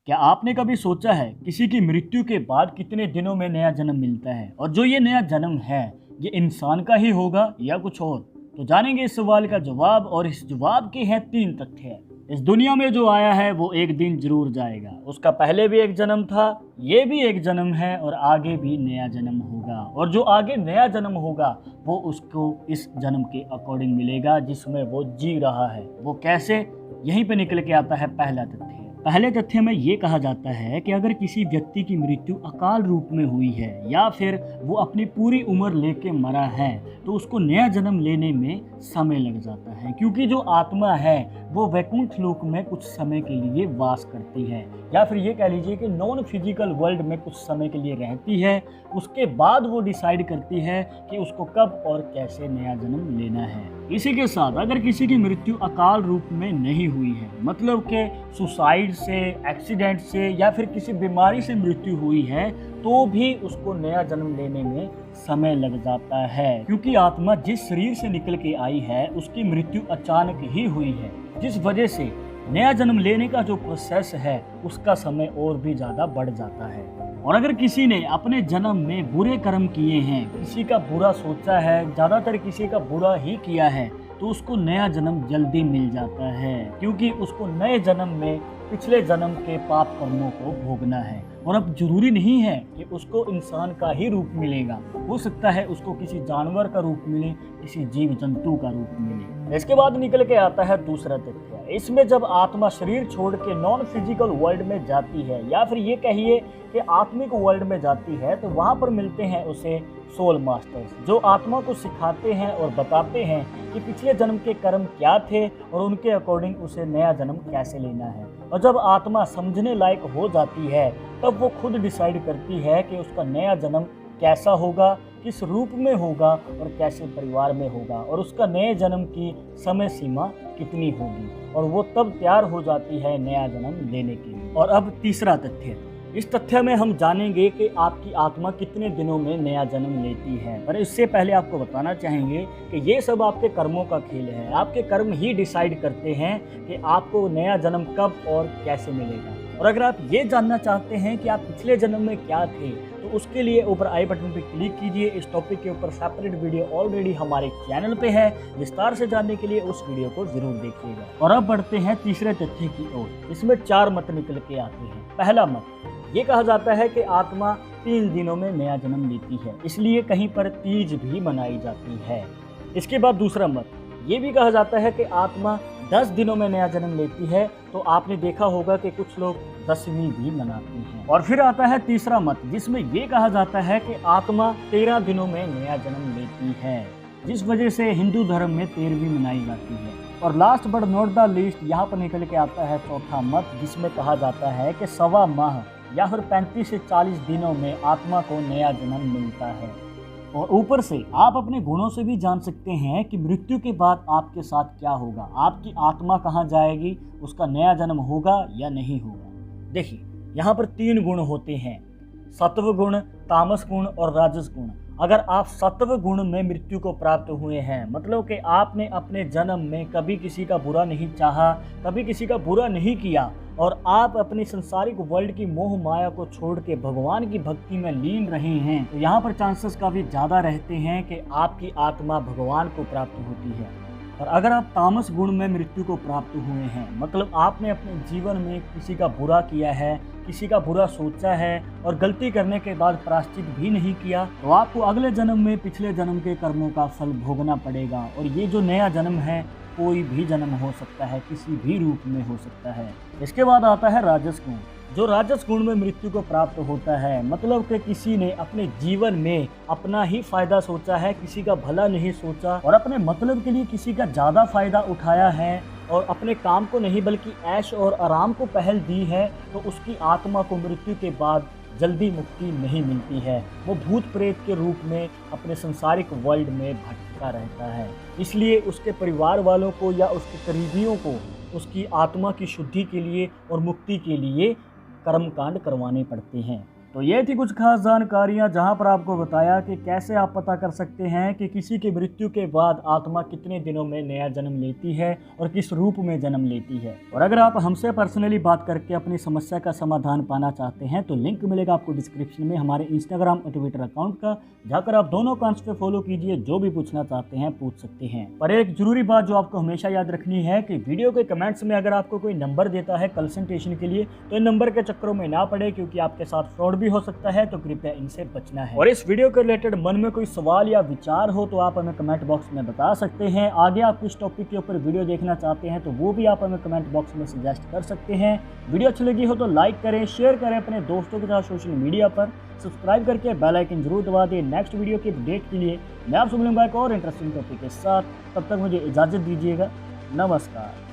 क्या आपने कभी सोचा है किसी की मृत्यु के बाद कितने दिनों में नया जन्म मिलता है और जो ये नया जन्म है ये इंसान का ही होगा या कुछ और। तो जानेंगे इस सवाल का जवाब और इस जवाब के हैं 3 तथ्य। इस दुनिया में जो आया है वो एक दिन जरूर जाएगा, उसका पहले भी एक जन्म था, ये भी एक जन्म है और आगे भी नया जन्म होगा। और जो आगे नया जन्म होगा वो उसको इस जन्म के अकॉर्डिंग मिलेगा जिसमें वो जी रहा है। वो कैसे, यहीं पे निकल के आता है पहला तथ्य। पहले तथ्य में ये कहा जाता है कि अगर किसी व्यक्ति की मृत्यु अकाल रूप में हुई है या फिर वो अपनी पूरी उम्र लेके मरा है तो उसको नया जन्म लेने में समय लग जाता है, क्योंकि जो आत्मा है वो वैकुंठ लोक में कुछ समय के लिए वास करती है या फिर ये कह लीजिए कि नॉन फिजिकल वर्ल्ड में कुछ समय के लिए रहती है। उसके बाद वो डिसाइड करती है कि उसको कब और कैसे नया जन्म लेना है। इसी के साथ अगर किसी की मृत्यु अकाल रूप में नहीं हुई है, मतलब कि सुसाइड से, एक्सीडेंट से या फिर किसी बीमारी से मृत्यु हुई है, तो भी उसको नया जन्म लेने में समय लग जाता है, क्योंकि आत्मा जिस शरीर से निकल के आई है उसकी मृत्यु अचानक ही हुई है, जिस वजह से नया जन्म लेने का जो प्रोसेस है उसका समय और भी ज़्यादा बढ़ जाता है। और अगर किसी ने अपने जन्म में बुरे कर्म किए हैं, किसी का बुरा सोचा है, ज़्यादातर किसी का बुरा ही किया है, तो उसको नया जन्म जल्दी मिल जाता है, क्योंकि उसको नए जन्म में पिछले जन्म के पाप कर्मों को भोगना है। और अब जरूरी नहीं है कि उसको इंसान का ही रूप मिलेगा, हो सकता है उसको किसी जानवर का रूप मिले, किसी जीव जंतु का रूप मिले। इसके बाद निकल के आता है दूसरा तथ्य। इसमें जब आत्मा शरीर छोड़ के नॉन फिजिकल वर्ल्ड में जाती है या फिर ये कहिए कि आत्मिक वर्ल्ड में जाती है, तो वहाँ पर मिलते हैं उसे सोल मास्टर्स, जो आत्मा को सिखाते हैं और बताते हैं कि पिछले जन्म के कर्म क्या थे और उनके अकॉर्डिंग उसे नया जन्म कैसे लेना है। और जब आत्मा समझने लायक हो जाती है तब वो खुद डिसाइड करती है कि उसका नया जन्म कैसा होगा, किस रूप में होगा और कैसे परिवार में होगा, और उसका नए जन्म की समय सीमा कितनी होगी, और वो तब तैयार हो जाती है नया जन्म लेने के लिए। और अब तीसरा तथ्य, इस तथ्य में हम जानेंगे कि आपकी आत्मा कितने दिनों में नया जन्म लेती है। पर इससे पहले आपको बताना चाहेंगे कि ये सब आपके कर्मों का खेल है। आपके कर्म ही डिसाइड करते हैं कि आपको नया जन्म कब और कैसे मिलेगा। और अगर आप ये जानना चाहते हैं कि आप पिछले जन्म में क्या थे, तो उसके लिए ऊपर आई बटन पर क्लिक कीजिए। इस टॉपिक के ऊपर सेपरेट वीडियो ऑलरेडी हमारे चैनल पे है, विस्तार से जानने के लिए उस वीडियो को जरूर देखिएगा। और अब बढ़ते हैं तीसरे तथ्य की ओर। इसमें 4 मत निकल के आते हैं। पहला मत, ये कहा जाता है कि आत्मा 3 दिनों में नया जन्म लेती है, इसलिए कहीं पर तीज भी मनाई जाती है। इसके बाद दूसरा मत, ये भी कहा जाता है कि आत्मा 10 दिनों में नया जन्म लेती है, तो आपने देखा होगा कि कुछ लोग 10वीं भी मनाते हैं। और फिर आता है तीसरा मत, जिसमें ये कहा जाता है कि आत्मा 13 दिनों में नया जन्म लेती है, जिस वजह से हिंदू धर्म में 13वीं मनाई जाती है। और last but not the least, यहाँ पर निकल के आता है चौथा मत, जिसमें कहा जाता है कि 1.25 माह या फिर 35 से 40 दिनों में आत्मा को नया जन्म मिलता है। और ऊपर से आप अपने गुणों से भी जान सकते हैं कि मृत्यु के बाद आपके साथ क्या होगा, आपकी आत्मा कहाँ जाएगी, उसका नया जन्म होगा या नहीं होगा। देखिए, यहाँ पर 3 गुण होते हैं, सत्व गुण, तामस गुण और राजस गुण। अगर आप सत्व गुण में मृत्यु को प्राप्त हुए हैं, मतलब कि आपने अपने जन्म में कभी किसी का बुरा नहीं चाहा, कभी किसी का बुरा नहीं किया, और आप अपनी संसारिक वर्ल्ड की मोह माया को छोड़ के भगवान की भक्ति में लीन रहे हैं, तो यहाँ पर चांसेस काफ़ी ज़्यादा रहते हैं कि आपकी आत्मा भगवान को प्राप्त होती है। और अगर आप तामस गुण में मृत्यु को प्राप्त हुए हैं, मतलब आपने अपने जीवन में किसी का बुरा किया है, किसी का बुरा सोचा है और गलती करने के बाद प्रायश्चित भी नहीं किया, तो आपको अगले जन्म में पिछले जन्म के कर्मों का फल भोगना पड़ेगा। और ये जो नया जन्म है कोई भी जन्म हो सकता है, किसी भी रूप में हो सकता है। इसके बाद आता है राजस गुण। जो राजस गुण में मृत्यु को प्राप्त होता है, मतलब कि किसी ने अपने जीवन में अपना ही फायदा सोचा है, किसी का भला नहीं सोचा और अपने मतलब के लिए किसी का ज़्यादा फायदा उठाया है और अपने काम को नहीं बल्कि ऐश और आराम को पहल दी है, तो उसकी आत्मा को मृत्यु के बाद जल्दी मुक्ति नहीं मिलती है। वो भूत प्रेत के रूप में अपने संसारिक वर्ल्ड में भटकता रहता है। इसलिए उसके परिवार वालों को या उसके करीबियों को उसकी आत्मा की शुद्धि के लिए और मुक्ति के लिए कर्मकांड करवाने पड़ते हैं। तो ये थी कुछ खास जानकारियां जहां पर आपको बताया कि कैसे आप पता कर सकते हैं कि किसी की मृत्यु के बाद आत्मा कितने दिनों में नया जन्म लेती है और किस रूप में जन्म लेती है। और अगर आप हमसे पर्सनली बात करके अपनी समस्या का समाधान पाना चाहते हैं तो लिंक मिलेगा आपको डिस्क्रिप्शन में हमारे इंस्टाग्राम और ट्विटर अकाउंट का, जाकर आप दोनों अकाउंट्स पे फॉलो कीजिए। जो भी पूछना चाहते हैं पूछ सकते हैं। पर एक जरूरी बात जो आपको हमेशा याद रखनी है कि वीडियो के कमेंट्स में अगर आपको कोई नंबर देता है कंसल्टेशन के लिए तो इन नंबर के चक्करों में ना पड़े, क्योंकि आपके साथ फ्रॉड भी हो सकता है, तो कृपया इनसे बचना है। और इस वीडियो के रिलेटेड मन में कोई सवाल या विचार हो तो आप हमें कमेंट बॉक्स में बता सकते हैं। आगे आप किस टॉपिक के ऊपर वीडियो देखना चाहते हैं तो वो भी आप हमें कमेंट बॉक्स में सजेस्ट कर सकते हैं। वीडियो अच्छी लगी हो तो लाइक करें, शेयर करें अपने दोस्तों के साथ सोशल मीडिया पर, सब्सक्राइब करके बेल आइकन जरूर दबा दें। नेक्स्ट वीडियो की अपडेट के लिए मैं आपसे मिलूंगा एक और इंटरेस्टिंग टॉपिक के साथ। तब तक मुझे इजाज़त दीजिएगा। नमस्कार।